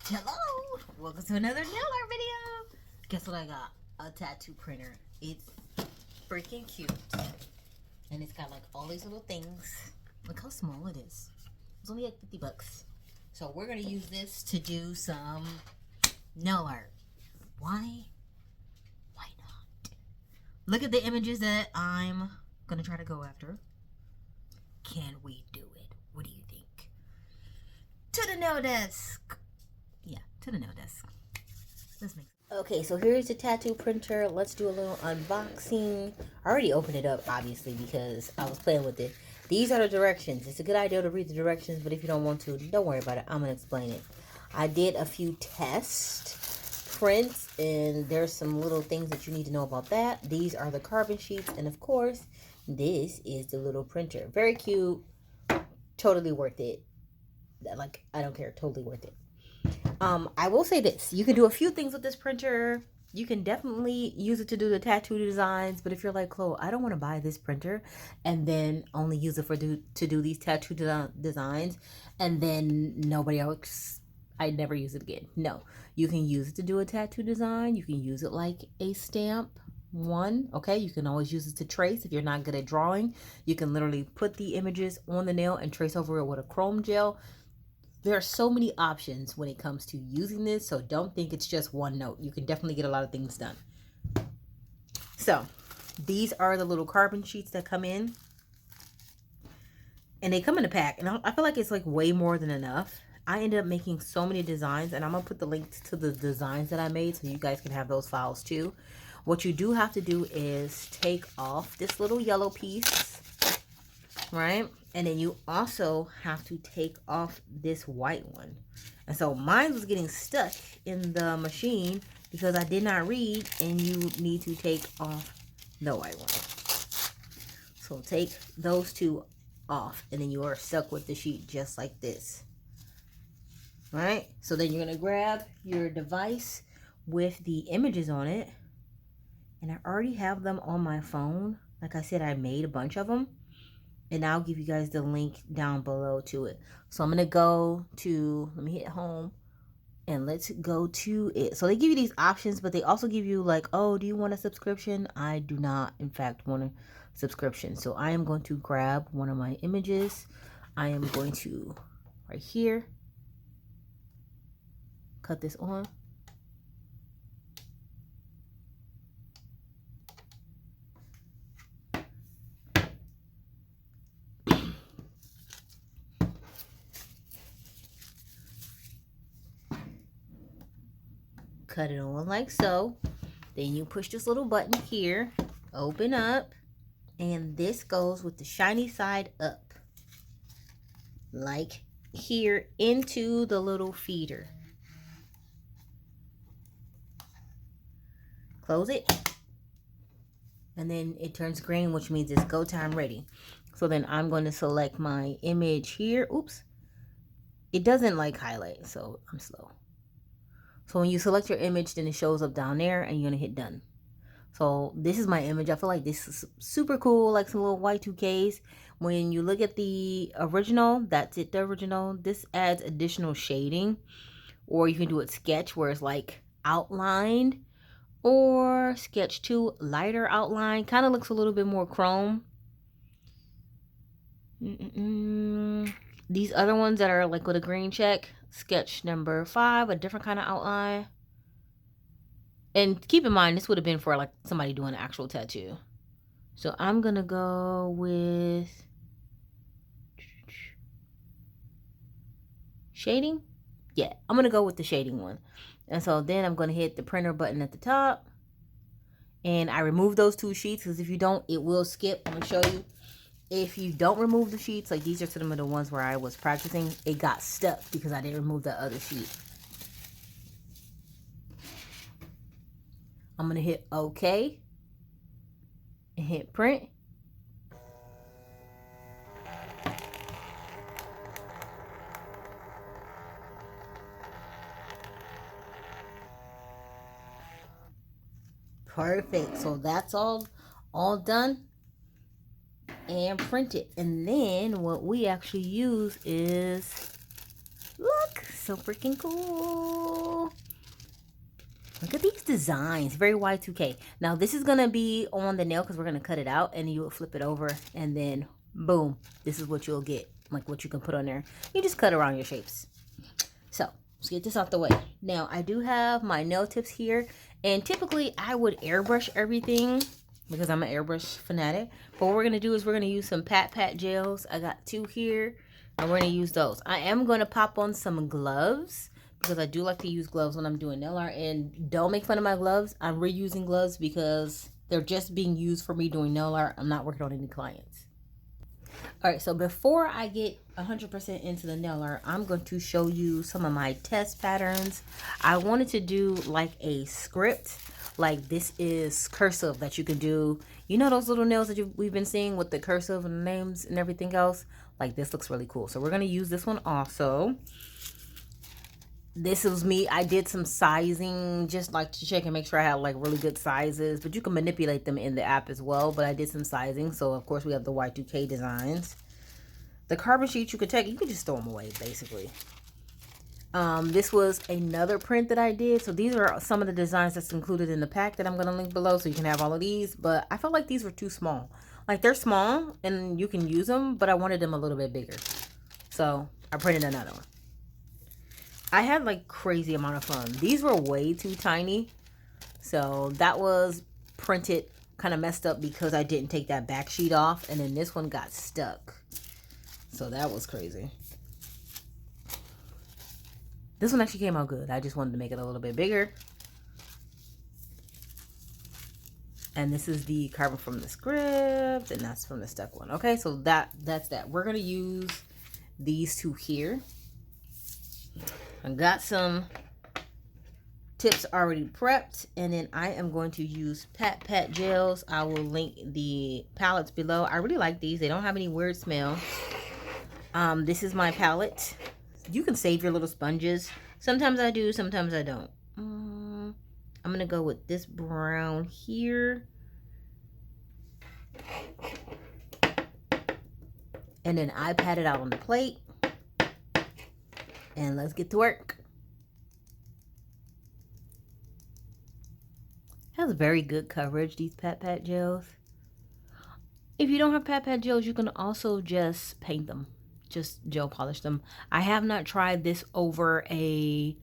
Hello, welcome to another nail art video. Guess what I got? A tattoo printer. It's freaking cute. And it's got like all these little things. Look how small it is. It's only like 50 bucks. So we're going to use this to do some nail art. Why? Why not? Look at the images that I'm going to try to go after. Can we do it? What do you think? To the nail desk. Yeah, to the nail desk. Let's make it. Okay, so here's the tattoo printer. Let's do a little unboxing. I already opened it up, obviously, because I was playing with it. These are the directions. It's a good idea to read the directions, but if you don't want to, don't worry about it. I'm going to explain it. I did a few test prints, and there's some little things that you need to know about that. These are the carbon sheets, and of course, this is the little printer. Very cute. Totally worth it. Like, I don't care. Totally worth it. I will say this. You can do a few things with this printer. You can definitely use it to do the tattoo designs. But if you're like, Chloe, I don't want to buy this printer and then only use it to do these tattoo designs and then nobody else, I never use it again. No. You can use it to do a tattoo design. You can use it like a stamp one. Okay. You can always use it to trace if you're not good at drawing. You can literally put the images on the nail and trace over it with a chrome gel. There are so many options when it comes to using this, so don't think it's just one note. You can definitely get a lot of things done. So, these are the little carbon sheets that come in. And they come in a pack, and I feel like it's like way more than enough. I ended up making so many designs, and I'm going to put the links to the designs that I made so you guys can have those files too. What you do have to do is take off this little yellow piece, right? And then you also have to take off this white one. And so mine was getting stuck in the machine because I did not read, and you need to take off the white one. So take those two off, and then you are stuck with the sheet just like this. All right? So then you're going to grab your device with the images on it. And I already have them on my phone. Like I said, I made a bunch of them. And I'll give you guys the link down below to it. So I'm going to go to, let me hit home. And let's go to it. So they give you these options, but they also give you like, oh, do you want a subscription? I do not, in fact, want a subscription. So I am going to grab one of my images. I am going to, right here, cut this on. Cut it on like so. Then you push this little button here, open up, and this goes with the shiny side up, like here into the little feeder. Close it, and then it turns green, which means it's go time ready. So then I'm going to select my image here. Oops, it doesn't like highlight, so I'm slow. So when you select your image, then it shows up down there, and you're going to hit done. So this is my image. I feel like this is super cool, like some little Y2Ks. When you look at the original, that's it, the original. This adds additional shading. Or you can do it sketch, where it's like outlined. Or sketch 2, lighter outline. Kind of looks a little bit more chrome. These other ones that are like with a green check, sketch number 5, a different kind of outline. And keep in mind, this would have been for like somebody doing an actual tattoo. So I'm going to go with shading. Yeah, I'm going to go with the shading one. And so then I'm going to hit the printer button at the top. And I remove those 2 sheets because if you don't, it will skip. I'm going to show you. If you don't remove the sheets, like these are some of the ones where I was practicing, it got stuck because I didn't remove the other sheet. I'm going to hit OK and hit print. Perfect. So that's all done and print it. And then what we actually use is, look, So freaking cool. Look at these designs. Very Y2K. Now this is going to be on the nail because we're going to cut it out. And you will flip it over. And then boom. This is what you'll get. Like what you can put on there. You just cut around your shapes. So let's get this out the way. Now I do have my nail tips here. And typically I would airbrush everything because I'm an airbrush fanatic. But what we're going to do is we're going to use some pat gels. I got 2 here. And we're going to use those. I am going to pop on some gloves because I do like to use gloves when I'm doing nail art. And don't make fun of my gloves. I'm reusing gloves because they're just being used for me doing nail art. I'm not working on any clients. Alright, so before I get 100% into the nail art, I'm going to show you some of my test patterns. I wanted to do like a script. Like this is cursive that you can do. You know those little nails that we've been seeing with the cursive and names and everything else? Like this looks really cool. So we're going to use this one also. This is me. I did some sizing just like to check and make sure I had like really good sizes. But you can manipulate them in the app as well. But I did some sizing. So of course we have the Y2K designs. The carbon sheets you could take. You could just throw them away basically. This was another print that I did. So these are some of the designs that's included in the pack that I'm going to link below. So you can have all of these. But I felt like these were too small. Like they're small and you can use them. But I wanted them a little bit bigger. So I printed another one. I had like crazy amount of fun. These were way too tiny. So that was printed kind of messed up because I didn't take that back sheet off. And then this one got stuck. So that was crazy. This one actually came out good. I just wanted to make it a little bit bigger. And this is the carbon from the script. And that's from the stuck one. Okay, so that's that. We're going to use these 2 here. I got some tips already prepped, and then I am going to use pat gels. I will link the palettes below. I really like these. They don't have any weird smell. This is my palette. You can save your little sponges. Sometimes I do, sometimes I don't. I'm going to go with this brown here. And then I pat it out on the plate. And let's get to work. Has very good coverage, these pat gels. If you don't have pat gels, you can also just paint them. Just gel polish them. I have not tried this over a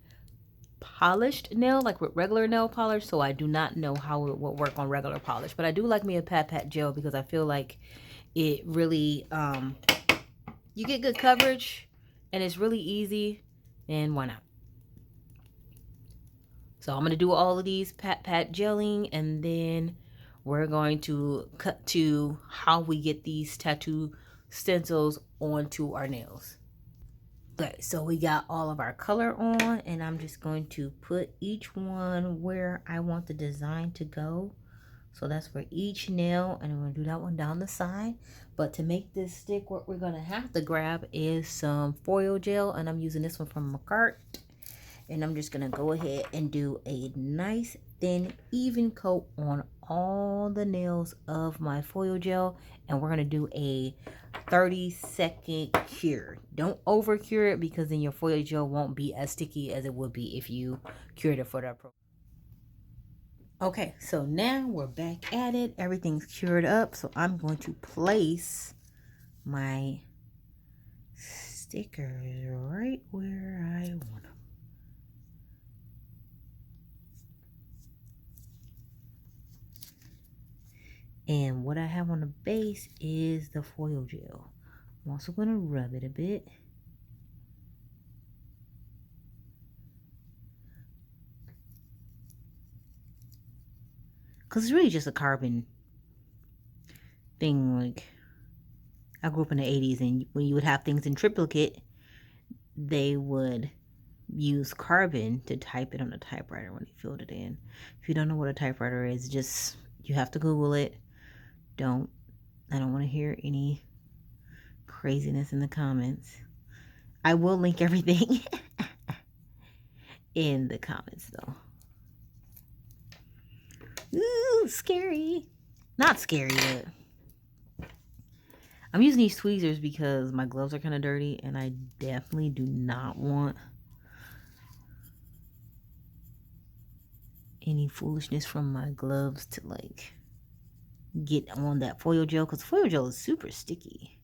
polished nail, like with regular nail polish, so I do not know how it will work on regular polish. But I do like me a pat gel because I feel like it really, you get good coverage. And it's really easy, and why not? So I'm going to do all of these pat gelling, and then we're going to cut to how we get these tattoo stencils onto our nails. Okay, so we got all of our color on, and I'm just going to put each one where I want the design to go. So that's for each nail, and I'm going to do that one down the side. But to make this stick, what we're going to have to grab is some foil gel, and I'm using this one from McCart. And I'm just going to go ahead and do a nice, thin, even coat on all the nails of my foil gel. And we're going to do a 30-second cure. Don't over cure it because then your foil gel won't be as sticky as it would be if you cured it for that program. Okay, so now we're back at it. Everything's cured up. So I'm going to place my stickers right where I want them. And what I have on the base is the foil gel. I'm also going to rub it a bit. Because it's really just a carbon thing. Like, I grew up in the 80s, and when you would have things in triplicate, they would use carbon to type it on a typewriter when they filled it in. If you don't know what a typewriter is, just, you have to Google it. I don't want to hear any craziness in the comments. I will link everything in the comments, though. Ooh, scary. Not scary, but I'm using these tweezers because my gloves are kind of dirty, and I definitely do not want any foolishness from my gloves to like get on that foil gel, because foil gel is super sticky.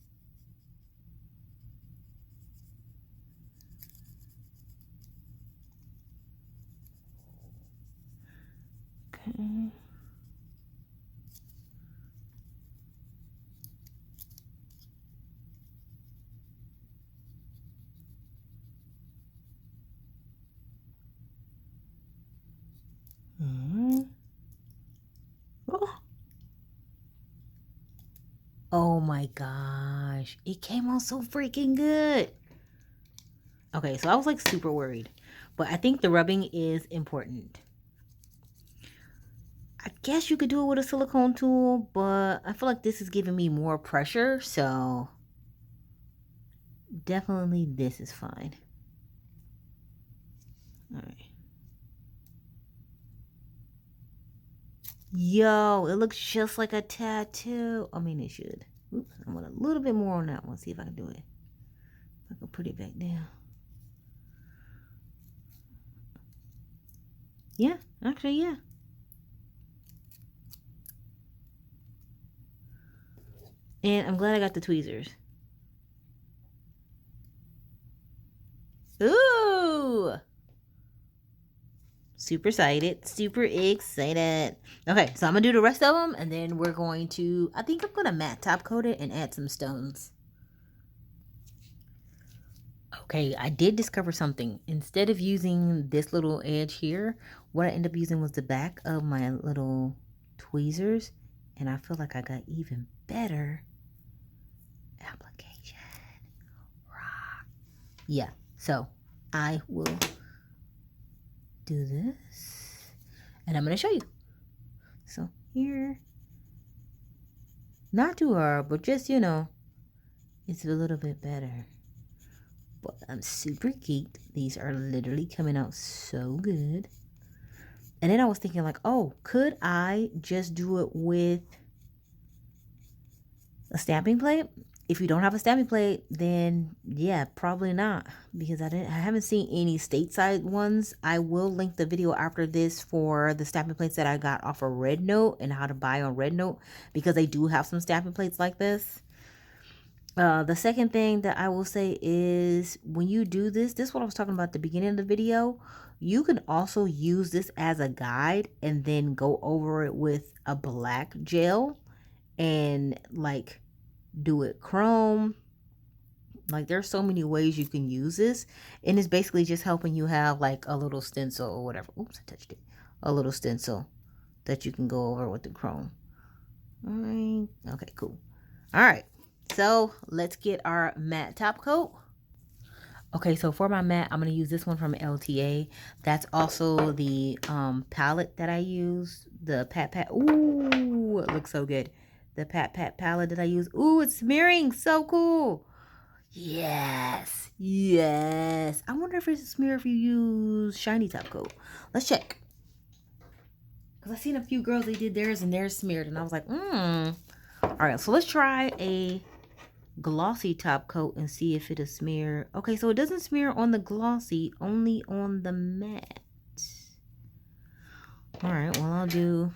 Okay. Oh. Oh my gosh. It came out so freaking good. Okay, so I was like super worried. But I think the rubbing is important. I guess you could do it with a silicone tool, but I feel like this is giving me more pressure. So definitely this is fine. All right. Yo, it looks just like a tattoo. I mean, it should. Oops, I want a little bit more on that one. See if I can do it. I can put it back down. Yeah, actually, yeah. And I'm glad I got the tweezers. Ooh! Super excited. Super excited. Okay, so I'm going to do the rest of them. And then we're going to, I think I'm going to matte top coat it and add some stones. Okay, I did discover something. Instead of using this little edge here, what I ended up using was the back of my little tweezers. And I feel like I got even better application. Yeah, so I will do this. And I'm going to show you. So here, not too hard, but just, you know, it's a little bit better. But I'm super geeked. These are literally coming out so good. And then I was thinking like, oh, could I just do it with a stamping plate? If you don't have a stamping plate, then yeah, probably not, because I haven't seen any stateside ones. I will link the video after this for the stamping plates that I got off of Red Note and how to buy on Red Note, because they do have some stamping plates like this. The second thing that I will say is when you do this is what I was talking about at the beginning of the video. You can also use this as a guide and then go over it with a black gel and like do it chrome. Like there's so many ways you can use this, and it's basically just helping you have like a little stencil or whatever. Oops, I touched it. A little stencil that you can go over with the chrome. All right. Okay, cool. All right. So let's get our matte top coat. Okay, so for my matte, I'm going to use this one from LTA. That's also the palette that I use. The Pat. Ooh, it looks so good. The Pat palette that I use. Ooh, it's smearing. So cool. Yes. Yes. I wonder if it's a smear if you use shiny top coat. Let's check. Because I've seen a few girls, they did theirs and theirs smeared. And I was like, All right, so let's try a glossy top coat and see if it'll smear. Okay, so it doesn't smear on the glossy, only on the matte. All right, well, I'll do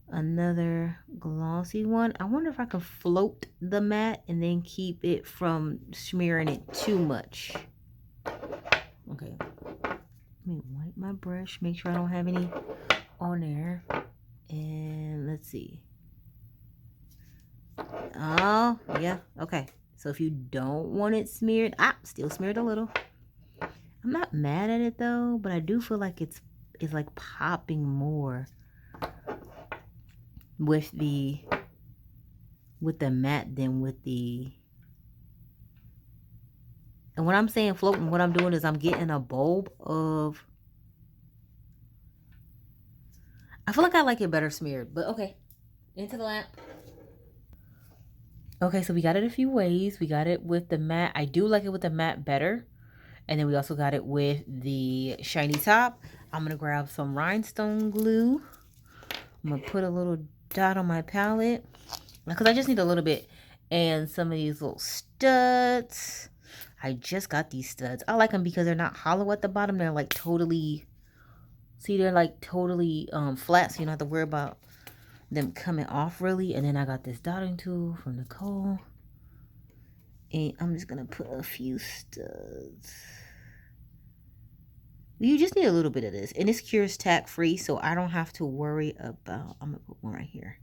another glossy one. I wonder if I can float the matte and then keep it from smearing it too much. Okay, let me wipe my brush, make sure I don't have any on there. And let's see. Oh, yeah. Okay. So if you don't want it smeared, still smeared a little. I'm not mad at it though, but I do feel like it's like popping more with the matte than with the. And when I'm saying floating, what I'm doing is I'm getting a bulb of. I feel like I like it better smeared, but okay. Into the lamp. Okay, so we got it a few ways. We got it with the matte. I do like it with the matte better. And then we also got it with the shiny top. I'm going to grab some rhinestone glue. I'm going to put a little dot on my palette, because I just need a little bit. And some of these little studs. I just got these studs. I like them because they're not hollow at the bottom. They're like totally See, they're like totally flat, so you don't have to worry about them coming off really. And then I got this dotting tool from Nicole. And I'm just going to put a few studs. You just need a little bit of this. And this cures tack free, so I don't have to worry about, I'm going to put one right here,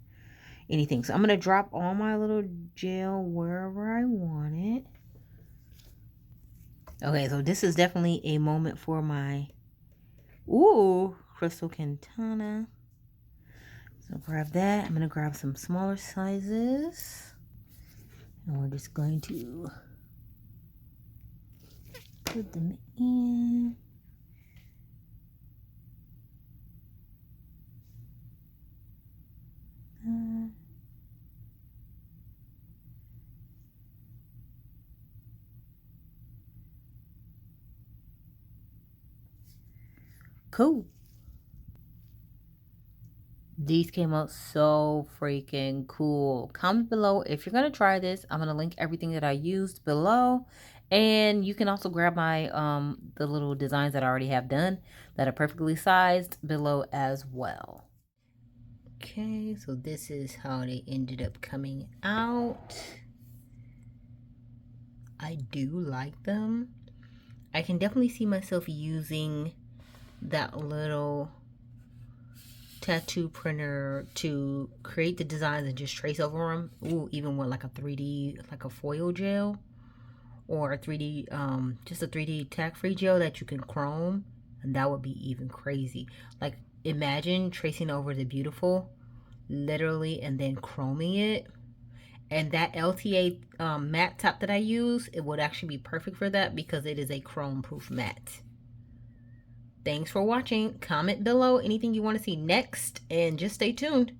anything. So I'm going to drop all my little gel wherever I want it. Okay, so this is definitely a moment for my, ooh, Crystal Cantana. So grab that. I'm going to grab some smaller sizes. And we're just going to put them in. Cool. These came out so freaking cool. Comment below if you're going to try this. I'm going to link everything that I used below. And you can also grab my the little designs that I already have done that are perfectly sized below as well. Okay, so this is how they ended up coming out. I do like them. I can definitely see myself using that little tattoo printer to create the designs and just trace over them. Ooh, even with like a 3D, like a foil gel, or a 3D, just a 3D tack-free gel that you can chrome, and that would be even crazy. Like, imagine tracing over the beautiful, literally, and then chroming it. And that LTA matte top that I use, it would actually be perfect for that because it is a chrome-proof matte. Thanks for watching. Comment below anything you want to see next, and just stay tuned.